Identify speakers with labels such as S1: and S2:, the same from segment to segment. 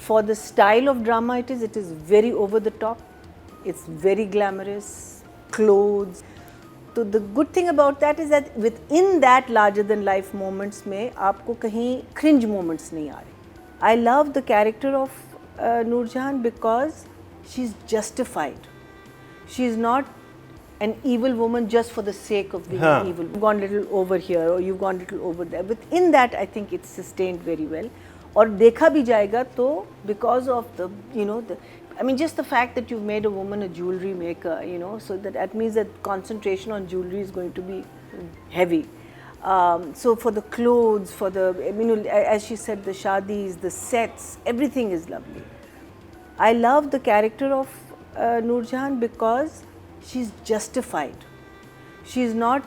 S1: for the style of drama it is very over the top, it's very glamorous, clothes. So the good thing about that is that within that larger than life moments में आपको कहीं cringe moments नहीं आ रहे. I love the character of Noorjahan because she's justified. She's not an evil woman just for the sake of being evil. You've gone a little over here or you've gone a little over there. Within that I think it's sustained very well. और देखा भी जाएगा तो because of the I mean just the fact that you've made a woman a jewelry maker, so that means that concentration on jewelry is going to be heavy. So for the clothes, for the, as she said, the shadis, the sets, everything is lovely. I love the character of Noorjahan because she's justified. She's not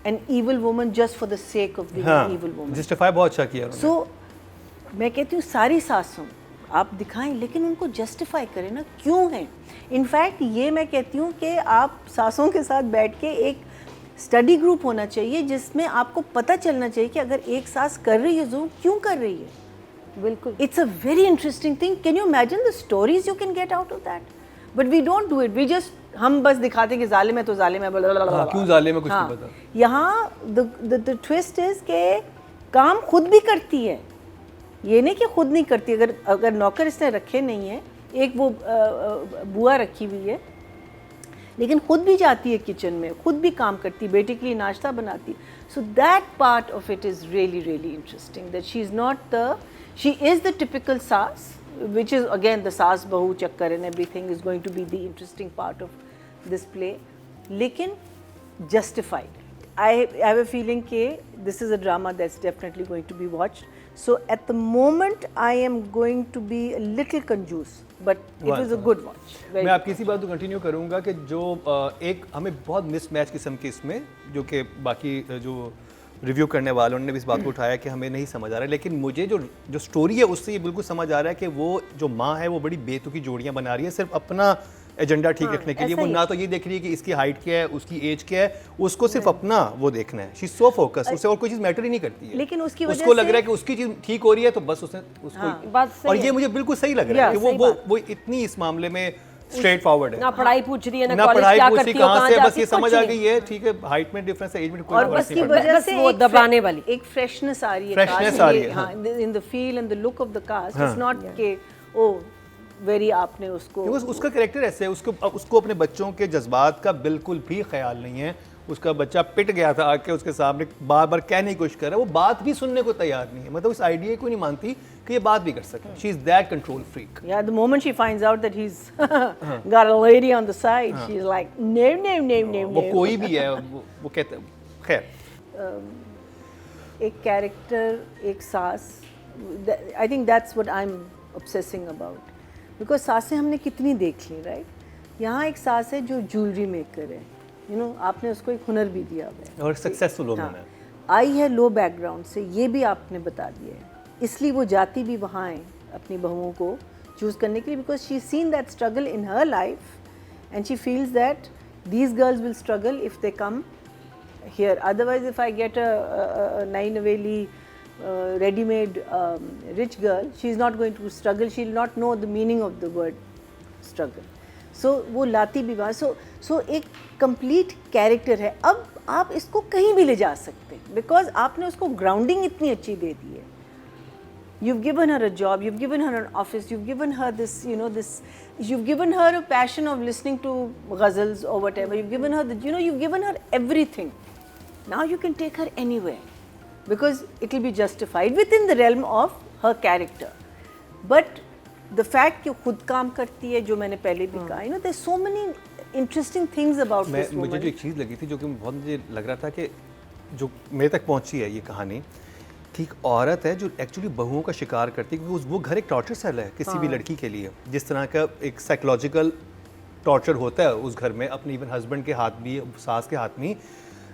S1: an evil woman just for the sake of being an evil woman.
S2: Justify बहुत अच्छा किया उन्होंने.
S1: So मैं कहती हूँ सारी सासों आप दिखाएं लेकिन उनको जस्टिफाई करें ना क्यों हैं. इनफैक्ट ये मैं कहती हूँ कि आप सासों के साथ बैठ के एक स्टडी ग्रुप होना चाहिए जिसमें आपको पता चलना चाहिए कि अगर एक सास कर रही है ज़रूर क्यों कर रही है. बिल्कुल. It's a very interesting thing. Can you imagine the stories you can get out of that. But we don't do it. We just हम बस दिखाते हैं कि जालिम है तो जालिम है.
S2: क्यों जालिम है कुछ नहीं पता.
S1: यहाँ द ट्विस्ट इज के काम खुद भी करती है. ये नहीं कि खुद नहीं करती. अगर नौकर इसने रखे नहीं है, एक वो बुआ रखी हुई है, लेकिन खुद भी जाती है किचन में, खुद भी काम करती, बेटे के लिए नाश्ता बनाती. So that part of it is really really interesting that she is not the, she is the typical सास, which is again the saas bahu chakkar and everything is going to be the interesting part of this play, lekin justified. I have a feeling that this is a drama that's definitely going to be watched. So at the moment I am going to be a little confused, but it was a good watch.
S2: मैं आपकी इसी बात को continue करूँगा कि जो एक हमें बहुत मिसमैच किस्म की इसमें, जो कि बाकी जो रिव्यू करने वालों ने भी इस बात को उठाया कि हमें नहीं समझ आ रहा है, लेकिन मुझे जो स्टोरी है उससे ये बिल्कुल समझ आ रहा है कि वो जो माँ है वो बड़ी बेतुकी जोड़ियाँ बना रही है सिर्फ अपना एजेंडा ठीक रखने के लिए. वो ना तो ये देख रही है कि इसकी हाइट क्या है, उसकी एज क्या है, उसको सिर्फ अपना वो देखना है. शी सो फोकस, उसे और कोई चीज़ मैटर ही नहीं करती है.
S1: लेकिन उसकी
S2: उसको लग रहा है कि उसकी चीज़ ठीक हो रही है तो बस उसको, और ये मुझे बिल्कुल सही लग रहा है कि वो इतनी इस मामले में स्ट्रेट फॉरवर्ड है.
S3: ना पढ़ाई पूछ रही है,
S2: ना पढ़ाई पूछ रही कहाँ से, बस ये समझ आ गई है ठीक है हाइट में डिफरेंस है, एज में कोई
S1: और बस की वजह से
S3: वो दबाने वाली
S1: एक फ्रेशनेस आ रही है.
S2: फ्रेशनेस आ रही है.
S1: हाँ, in the feel and the look of the cast. It's not K O very आपने
S2: उसका कैरेक्टर ऐसे है, उसको अपने बच्चों के जज्बात का बिल्कुल भी ख्याल नहीं है. उसका बच्चा पिट गया था आके उसके सामने, बार बार कहने की कोशिश कर रहा है, वो बात भी सुनने को तैयार नहीं है. मतलब इस आइडिया को नहीं मानती कि ये बात भी कर सके. She is that control freak.
S1: Yeah, the moment she finds out that he's got a lady on the side, she's like no.
S2: वो कोई भी है वो कहते हैं. खैर
S1: एक कैरेक्टर, एक सास, I think that's what I'm obsessing about. Because सासें हमने कितनी देख ली, राइट. यहाँ एक सास है जो ज्वेलरी मेकर है, आपने उसको एक हुनर भी दिया हुआ है
S2: और सक्सेसफुल वुमन है.
S1: आई है लो बैकग्राउंड से, ये भी आपने बता दिया है, इसलिए वो जाती भी वहाँ है अपनी बहुओं को चूज़ करने के लिए. Because she seen that struggle in her life and she feels that these girls will struggle if they come here. Otherwise if I get a नई नवेली ready-made rich girl, she is not going to struggle, she will not know the meaning of the word struggle. So वो लाती भी वहाँ. So एक complete character है. अब आप इसको कहीं भी ले जा सकते हैं because आपने उसको grounding इतनी अच्छी दे दी है. You've given her a job, you've given her an office, you've given her this, you've given her a passion of listening to ghazals or whatever. You've given her you've given her everything. Now you can take her anywhere. Because it will be justified within the realm of her character. But the fact कि खुद काम करती है, जो मैंने पहले भी कहा, there's so many interesting things about this woman.
S2: मुझे जो एक चीज़ लगी थी जो कि बहुत मुझे लग रहा था कि जो मेरे तक पहुंची है ये कहानी, ठीक औरत है जो एक्चुअली बहुओं का शिकार करती है, क्योंकि वो घर एक टॉर्चर सेल है किसी भी लड़की के लिए. जिस तरह का एक साइकोलॉजिकल टॉर्चर होता है उस घर में, अपने इवन हस्बैंड के हाथ भी, सास के हाथ में.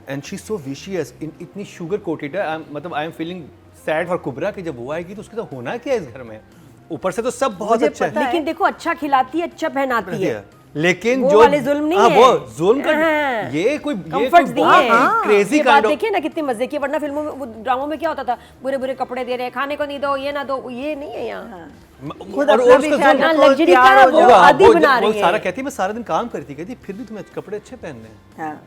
S2: एंड शी सो विशियस, इतनी शुगर कोटेड है. मतलब I am feeling sad for Kubra कि जब वो आएगी तो उसके तो होना क्या है इस घर में. ऊपर से तो सब बहुत अच्छा है,
S3: लेकिन देखो अच्छा खिलाती है, अच्छा पहनाती है,
S2: लेकिन
S3: वो
S2: जो
S3: वाले जुल्म नहीं है,
S2: वो जुल्म का ये कोई क्रेजी काइंड ऑफ.
S3: देखिए ना कितनी मजे की. वरना फिल्मों में, ड्रामों में क्या होता था, बुरे बुरे कपड़े दे रहे हैं, खाने को नहीं दो, ये ना दो, ये नहीं है यहाँ.
S1: खुद
S2: और
S1: अपना भी
S2: उसका
S1: ख्याल
S2: जो-
S1: रखो,
S3: luxury
S1: तैयार
S3: का
S1: हो
S3: वो
S1: जाओ।
S3: आदि
S2: वो
S3: बना
S2: वो
S3: रही
S2: सारा
S3: है।
S2: कहती है मैं सारा दिन काम करती, कहती फिर भी तुम्हें कपड़े अच्छे पहनने हैं,
S1: हाँ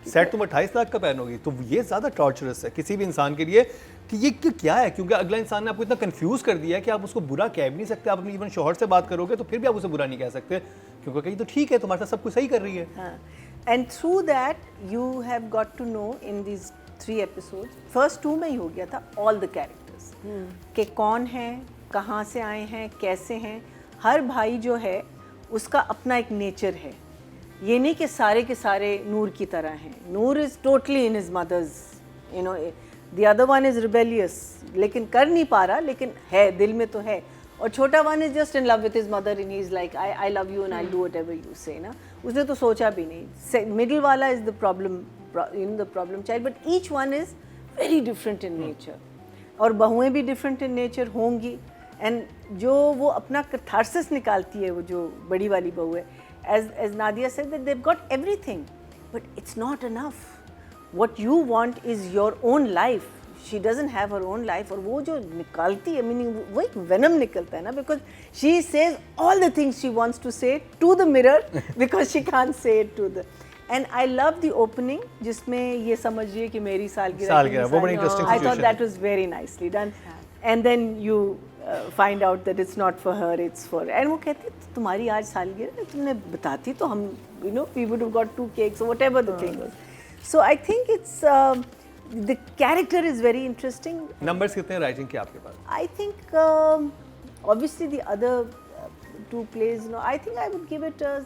S2: सेट तुम 28 लाख का पहनोगे, तो ये ज़्यादा टॉर्चरस है किसी भी इंसान के लिए कि ये क्या है, क्योंकि अगला इंसान ने आपको इतना कंफ्यूज कर दिया है कि आप उसको बुरा कह भी नहीं सकते। आप अपनी इवन शोहर से बात करोगे तो फिर भी आप उसे बुरा नहीं कह सकते, क्योंकि कहीं तो ठीक है, तुम्हारे साथ सब कुछ सही कर रही है।
S1: And through that you have got to know in these 3 episodes, first 2 में ही हो गया था ऑल द कैरेक्टर्स कि कौन है, कहाँ से आए हैं, कैसे हैं। हर भाई जो है उसका अपना एक नेचर है, ये नहीं कि सारे के सारे नूर की तरह हैं। Noor is totally in his mother's, you know, the other one is rebellious, लेकिन कर नहीं पा रहा, लेकिन है, दिल में तो है। और छोटा one is just in love with his mother and he is like I love you and I do whatever you से ना, उसने तो सोचा भी नहीं। मिडिल वाला is the problem, in the problem child, but each one is very different in nature. और बहुएँ भी डिफरेंट इन नेचर होंगी, एंड जो वो अपना कैथारसिस निकालती है, वो जो बड़ी वाली बहू है, as Nadia said, that they've got everything, but it's not enough. What you want is your own life. She doesn't have her own life. और वो जो निकालती है, मीनिंग वो एक venom निकलता है ना, because she says all the things she wants to say to the mirror because she can't say it to the. And I love the opening जिसमें ये समझ रही है कि मेरी सालगिरह,
S2: वो बड़ी interesting
S1: I thought
S2: situation
S1: that was very nicely done. And then you find out that it's not for her, it's for, and वो कहती है तुम्हारी आज सालगिरह है, तुमने बताती तो हम, you know, we would have got 2 cakes or whatever the thing was. So I think it's the character is very interesting.
S2: Numbers कितने राइटिंग के आपके पास?
S1: I think obviously the other 2 plays, you know, I think I would give it a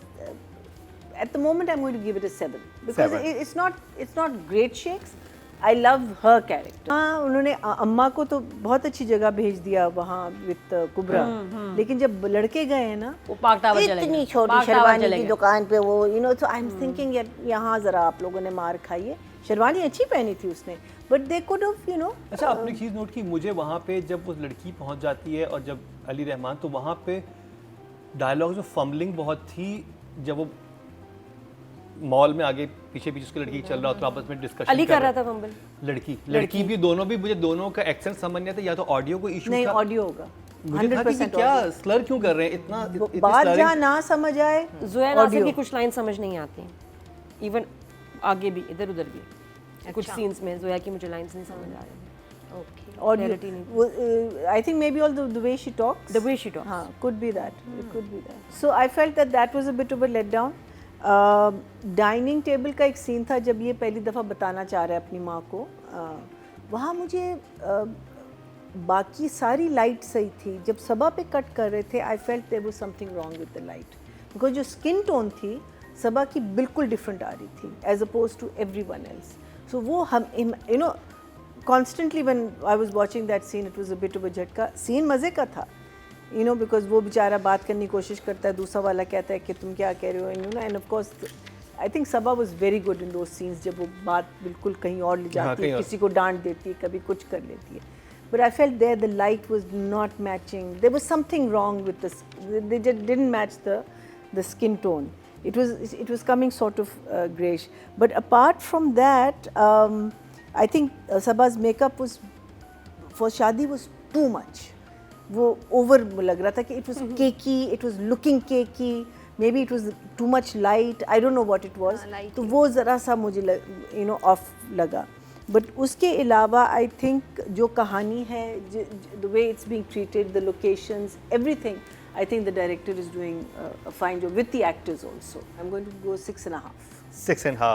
S1: at the moment I'm going to give it a 7 because
S2: 7.
S1: it's not great shakes. I love her character. हाँ, उन्होंने अम्मा को तो बहुत अच्छी जगह भेज दिया वहाँ विद कुबरा, लेकिन जब लड़के गए हैं ना,
S3: वो पाक टावर चले गए।
S1: इतनी छोटी
S3: पाक टावर
S1: शेरवानी
S3: चले
S1: की
S3: गए।
S1: दुकान पे वो, you know, so I'm thinking यहाँ ज़रा आप लोगों ने मार खाई है। शेरवानी अच्छी पहनी थी उसने, but they could have, you know.
S2: अच्छा, आपने चीज़ नोट की, मुझे वहाँ पे जब वो लड़की पहुँच जाती है और जब अली रहमान, तो वहाँ पे डायलॉग्स में फम्बलिंग बहुत थी, जब वो मॉल में आगे पीछे पीछे उसकी लड़की चल रहा होता, आपस में डिस्कशन
S3: अली कर रहा था फंबल।
S2: लड़की भी, दोनों भी, मुझे दोनों का एक्सेंट समझ नहीं आता, या तो ऑडियो को इशू
S1: नहीं,
S2: था,
S1: ऑडियो होगा,
S2: मुझे था कि
S1: 100%
S2: क्या
S1: audio.
S2: स्लर क्यों कर रहे हैं इतना, इतनी
S1: बात
S2: slurring?
S1: जहाँ ना समझ आए,
S3: जोया नासिर
S1: audio.
S3: की कुछ लाइन समझ नहीं आती, इवन आगे भी, इधर उधर भी कुछ सीन्स में जोया की मुझे लाइंस नहीं समझ आ रही।
S1: audio.
S3: Clarity नहीं
S1: I think maybe all the way she talks.
S3: The way she talks.
S1: हाँ, could be that. It could be that. So I felt that was a bit of a letdown. Dining table का एक scene था जब ये पहली दफ़ा बताना चाह रहा है अपनी माँ को, वहाँ मुझे बाकी सारी लाइट सही थी, जब सबा पे कट कर रहे थे I felt there was something wrong with the light, because जो स्किन टोन थी सबा की बिल्कुल डिफरेंट आ रही थी as opposed to everyone else. So वो हम, you know, constantly when I was watching that scene it was a bit of a झटका। सीन मज़े का था, यू नो, बिकॉज वो बेचारा बात करने की कोशिश करता है, दूसरा वाला कहता है कि तुम क्या कह रहे हो, you know, and of course I think Saba was very good in those scenes, जब वो बात बिल्कुल कहीं और ले जाती है, किसी को डांट देती है, कभी कुछ कर लेती है। But I felt there the light was not matching, there was something wrong with this, they just didn't match the skin tone, it was coming sort of grayish. But apart from that, I think Saba's makeup was for Shadi was too much. वो over लग रहा था कि it was cakey, it was looking cakey, maybe it was too much light, I don't know what it was. तो वो ज़रा सा मुझे you know off लगा. But उसके अलावा I think जो कहानी है, the way it's being treated, the locations, everything, I think the director is doing a fine job with the actors also. I'm going to go 6.5.
S2: 6.5